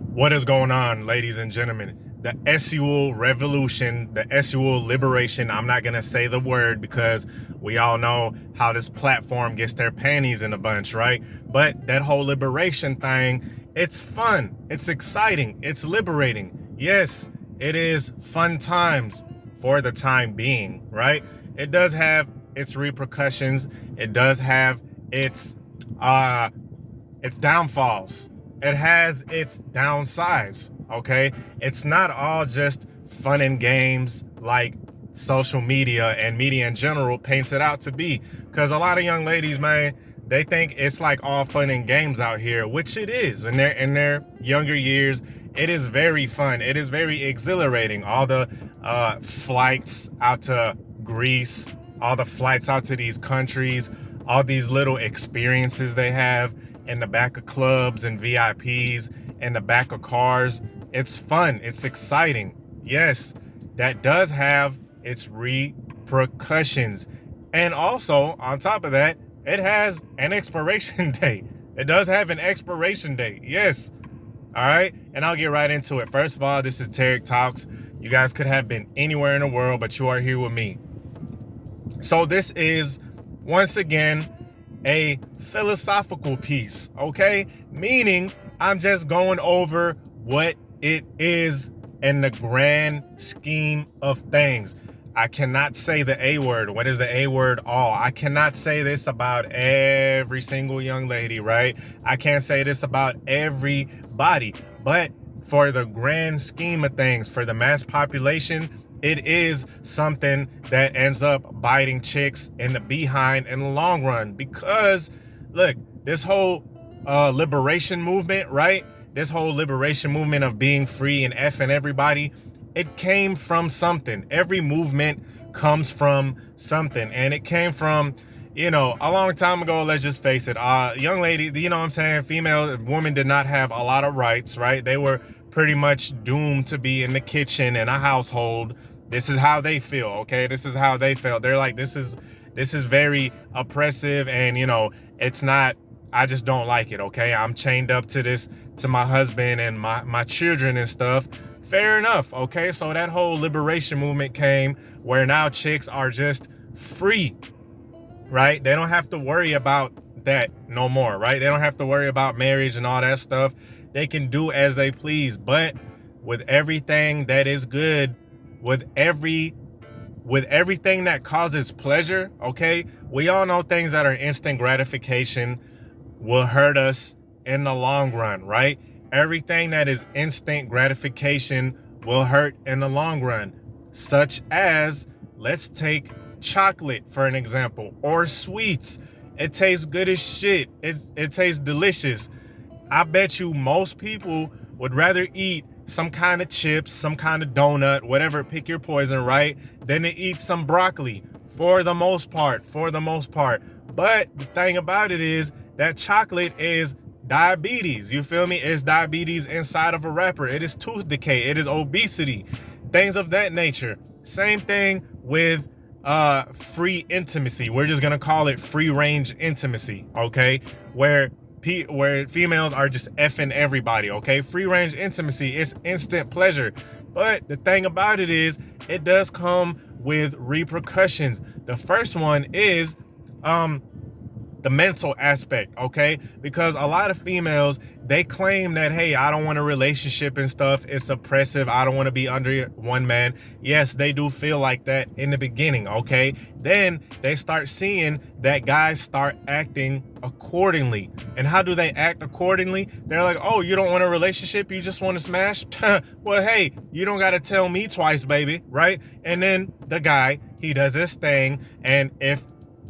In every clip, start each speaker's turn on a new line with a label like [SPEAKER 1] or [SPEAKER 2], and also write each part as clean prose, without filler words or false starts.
[SPEAKER 1] What is going on, ladies and gentlemen? The SUL revolution, the SUL liberation. I'm not going to say the word because we all know how this platform gets their panties in a bunch, right? But that whole liberation thing, it's fun. It's exciting. It's liberating. Yes, it is fun times for the time being, right? It does have its repercussions. It does have its downfalls. It has its downsides, okay? It's not all just fun and games like social media and media in general paints it out to be. Because a lot of young ladies, man, they think it's like all fun and games out here, which it is. In their younger years, it is very fun. It is very exhilarating. All the flights out to Greece, all the flights out to these countries, all these little experiences they have in the back of clubs and VIPs, in the back of cars. It's fun. It's exciting. Yes, that does have its repercussions. And also, on top of that, it has an expiration date. It does have an expiration date. Yes. All right. And I'll get right into it. First of all, this is Tarik Talks. You guys could have been anywhere in the world, but you are here with me. So this is, once again, a philosophical piece, okay? Meaning I'm just going over what it is in the grand scheme of things. I cannot say the A word. What is the A word? All. I cannot say this about every single young lady, right? I can't say this about everybody. But for the grand scheme of things, for the mass population, it is something that ends up biting chicks in the behind in the long run. Because, look, this whole liberation movement, right? This whole liberation movement of being free and effing everybody, it came from something. Every movement comes from something. And it came from, a long time ago, let's just face it. Young lady, you know what I'm saying? Female, women did not have a lot of rights, right? They were pretty much doomed to be in the kitchen in a household. This is how they feel, okay? This is how they felt. They're like, this is very oppressive, and it's not. I just don't like it, okay? I'm chained up to this, to my husband and my children and stuff. Fair enough, okay? So that whole liberation movement came where now chicks are just free, right? They don't have to worry about that no more, right? They don't have to worry about marriage and all that stuff. They can do as they please. But with everything that is good, with everything that causes pleasure, okay? We all know things that are instant gratification will hurt us in the long run, right? Everything that is instant gratification will hurt in the long run, such as, let's take chocolate for an example, or sweets. It tastes good as shit. It tastes delicious. I bet you most people would rather eat some kind of chips, some kind of donut, whatever, pick your poison, right? Than to eat some broccoli for the most part. But the thing about it is that chocolate is diabetes. You feel me? It's diabetes inside of a wrapper. It is tooth decay. It is obesity, things of that nature. Same thing with free intimacy. We're just gonna call it free range intimacy, okay? Where females are just effing everybody, okay? Free range intimacy is instant pleasure. But the thing about it is, it does come with repercussions. The first one is the mental aspect, okay? Because a lot of females, they claim that, hey, I don't want a relationship and stuff. It's oppressive. I don't want to be under one man. Yes, they do feel like that in the beginning, okay? Then they start seeing that guys start acting accordingly. And how do they act accordingly? They're like, oh, you don't want a relationship? You just want to smash? Well, hey, you don't got to tell me twice, baby, right? And then the guy, he does his thing. And if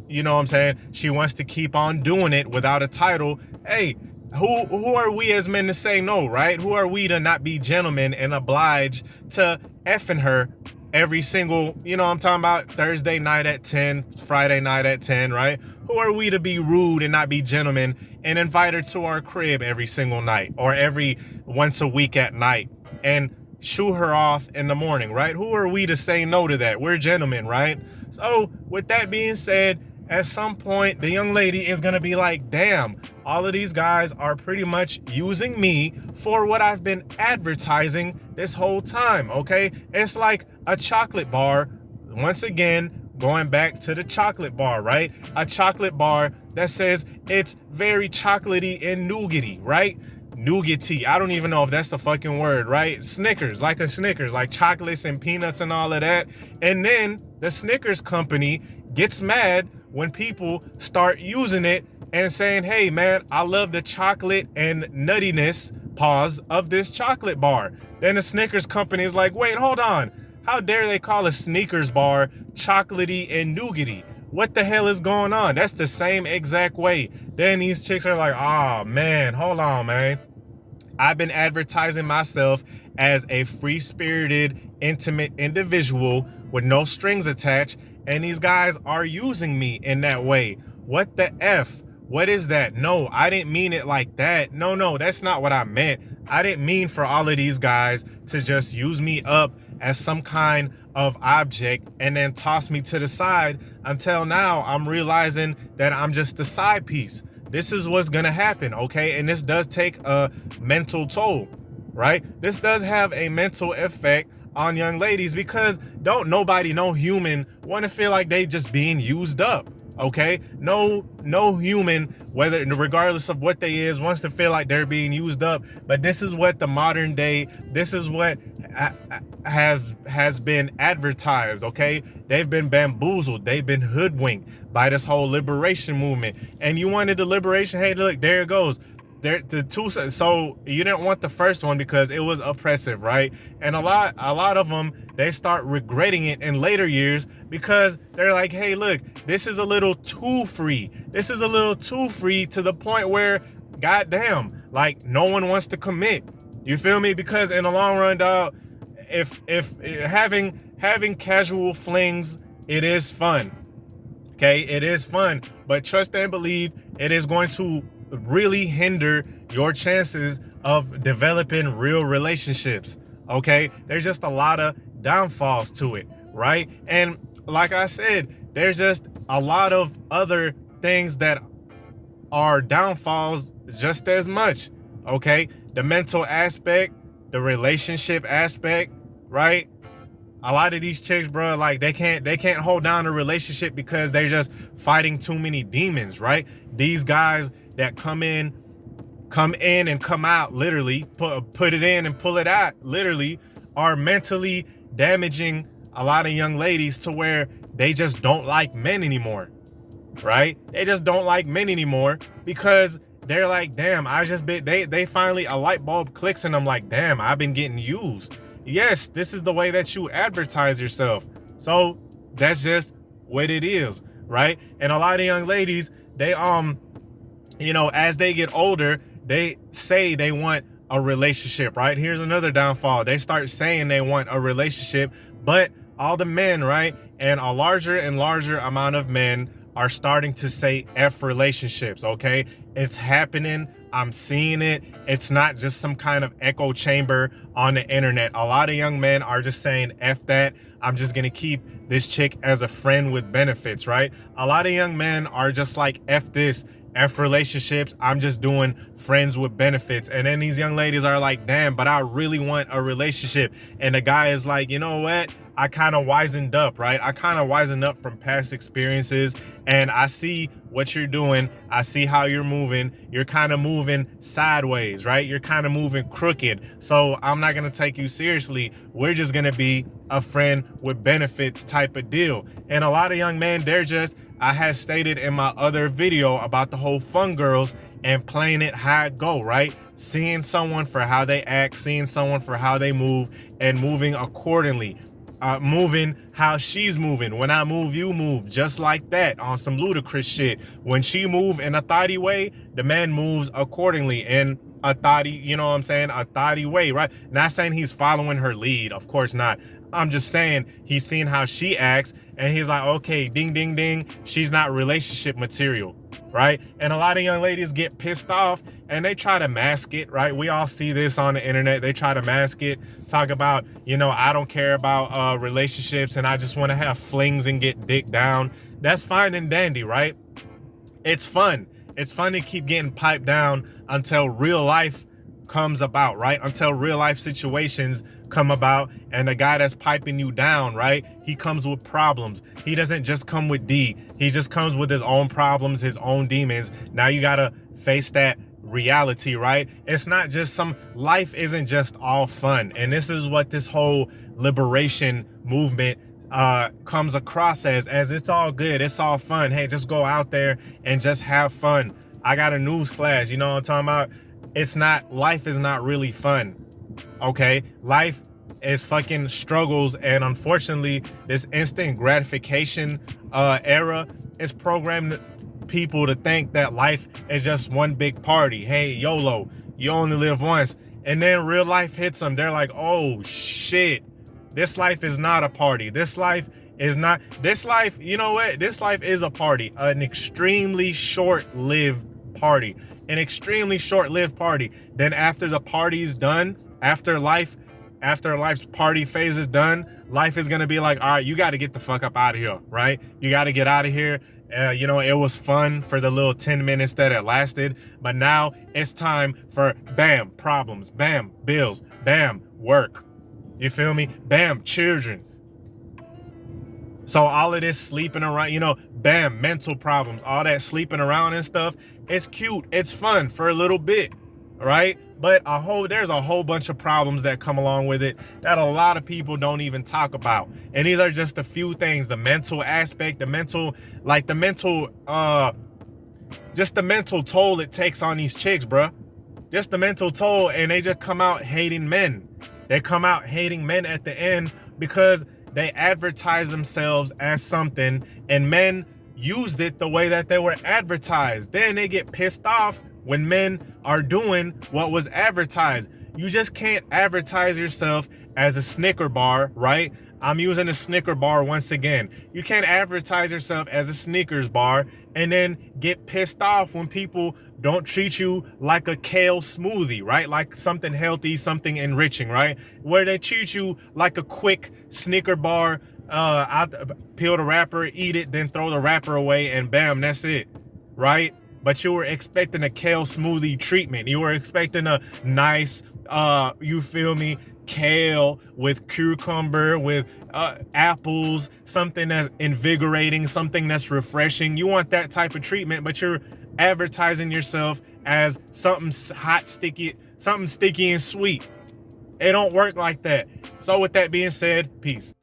[SPEAKER 1] you know what I'm saying, she wants to keep on doing it without a title, hey, who are we as men to say no, right? Who are we to not be gentlemen and oblige to effing her every single, I'm talking about Thursday night at 10, Friday night at 10, right? Who are we to be rude and not be gentlemen and invite her to our crib every single night or every once a week at night and shoo her off in the morning, right? Who are we to say no to that? We're gentlemen, right? So with that being said, at some point the young lady is gonna be like, damn, all of these guys are pretty much using me for what I've been advertising this whole time, okay? It's like a chocolate bar. Once again, going back to the chocolate bar, right? A chocolate bar that says it's very chocolatey and nougaty, right? Nougaty. I don't even know if that's the fucking word, right? Snickers, like a Snickers, like chocolates and peanuts and all of that. And then the Snickers company gets mad when people start using it and saying, hey man, I love the chocolate and nuttiness, pause, of this chocolate bar. Then the Snickers company is like, wait, hold on. How dare they call a Snickers bar chocolatey and nougaty? What the hell is going on? That's the same exact way. Then these chicks are like, oh man, hold on, man. I've been advertising myself as a free-spirited, intimate individual with no strings attached, and these guys are using me in that way. What the F? What is that? No, I didn't mean it like that. No, that's not what I meant. I didn't mean for all of these guys to just use me up as some kind of object and then toss me to the side until now I'm realizing that I'm just a side piece. This is what's gonna happen, okay? And this does take a mental toll, right? This does have a mental effect on young ladies because don't nobody, no human want to feel like they just being used up, okay? No human, whether regardless of what they is, wants to feel like they're being used up. But this is what the modern day, this is what has been advertised, okay? They've been bamboozled, they've been hoodwinked by this whole liberation movement. And you wanted the liberation, hey look, there it goes. So you didn't want the first one because it was oppressive, right? And a lot of them, they start regretting it in later years because they're like, hey look, this is a little too free. This is a little too free to the point where, goddamn, like no one wants to commit. You feel me? Because in the long run, dog, if having casual flings, it is fun. Okay, it is fun, but trust and believe it is going to really hinder your chances of developing real relationships. Okay, there's just a lot of downfalls to it, right? And like I said, there's just a lot of other things that are downfalls just as much. Okay, the mental aspect, the relationship aspect, right? A lot of these chicks, bro, like they can't hold down a relationship because they're just fighting too many demons, right? These guys that come in and come out, literally put it in and pull it out, literally, are mentally damaging a lot of young ladies to where they just don't like men anymore, right? They just don't like men anymore because they're like, damn, they finally, a light bulb clicks and I'm like, damn, I've been getting used. Yes, this is the way that you advertise yourself. So that's just what it is, right? And a lot of young ladies, they, you know, as they get older, they say they want a relationship, right? Here's another downfall. They start saying they want a relationship, but all the men, right? And a larger and larger amount of men are starting to say F relationships, okay? It's happening. I'm seeing it. It's not just some kind of echo chamber on the internet. A lot of young men are just saying F that. I'm just going to keep this chick as a friend with benefits, right? A lot of young men are just like F this, F relationships. I'm just doing friends with benefits. And then these young ladies are like, damn, but I really want a relationship. And the guy is like, you know what? I kind of wisened up, right? I kind of wisened up from past experiences and I see what you're doing. I see how you're moving. You're kind of moving sideways, right? You're kind of moving crooked. So I'm not going to take you seriously. We're just going to be a friend with benefits type of deal. And a lot of young men, they're just, I had stated in my other video about the whole fun girls and playing it how it go, right? Seeing someone for how they act, seeing someone for how they move and moving accordingly. Moving how she's moving. When I move, you move, just like that, on some ludicrous shit. When she move in a thotty way, the man moves accordingly in a thotty, you know what I'm saying, a thotty way, right? Not saying he's following her lead, of course not. I'm just saying he's seen how she acts and he's like, okay, ding, ding, ding, she's not relationship material. right? And a lot of young ladies get pissed off and they try to mask it, right? We all see this on the internet. They try to mask it, talk about, I don't care about relationships and I just want to have flings and get dick down. That's fine and dandy, right? It's fun. It's fun to keep getting piped down until real life comes about, right? Until real life situations come about and the guy that's piping you down, right? He comes with problems. He doesn't just come with D. He just comes with his own problems, his own demons. Now you gotta face that reality, right? It's not just life isn't just all fun. And this is what this whole liberation movement comes across as it's all good, it's all fun. Hey, just go out there and just have fun. I got a news flash, you know what I'm talking about? Life is not really fun. Okay, life is fucking struggles, and unfortunately this instant gratification era is programmed people to think that life is just one big party. Hey, YOLO, you only live once. And then real life hits them. They're like, oh shit, this life is not a party. This life, you know what? This life is a party, an extremely short-lived party, an extremely short-lived party. Then after the party's done, after life's party phase is done, life is going to be like, all right, you got to get the fuck up out of here, right? You got to get out of here. It was fun for the little 10 minutes that it lasted, but now it's time for bam, problems, bam, bills, bam, work. You feel me? Bam, children. So all of this sleeping around, bam, mental problems, all that sleeping around and stuff, it's cute, it's fun for a little bit, right? But there's a whole bunch of problems that come along with it that a lot of people don't even talk about. And these are just a few things: the mental aspect, the mental toll it takes on these chicks, bruh. Just the mental toll, and they just come out hating men. They come out hating men at the end because they advertise themselves as something, and men used it the way that they were advertised. Then they get pissed off when men are doing what was advertised. You just can't advertise yourself as a Snicker bar, right? I'm using a Snicker bar once again. You can't advertise yourself as a Snickers bar and then get pissed off when people don't treat you like a kale smoothie, right? Like something healthy, something enriching, right? Where they treat you like a quick Snicker bar, peel the wrapper, eat it, then throw the wrapper away, and bam, that's it, right? But you were expecting a kale smoothie treatment. You were expecting a nice, you feel me, kale with cucumber, with apples, something that's invigorating, something that's refreshing. You want that type of treatment, but you're advertising yourself as something hot, sticky, something sticky and sweet. It don't work like that. So with that being said, peace.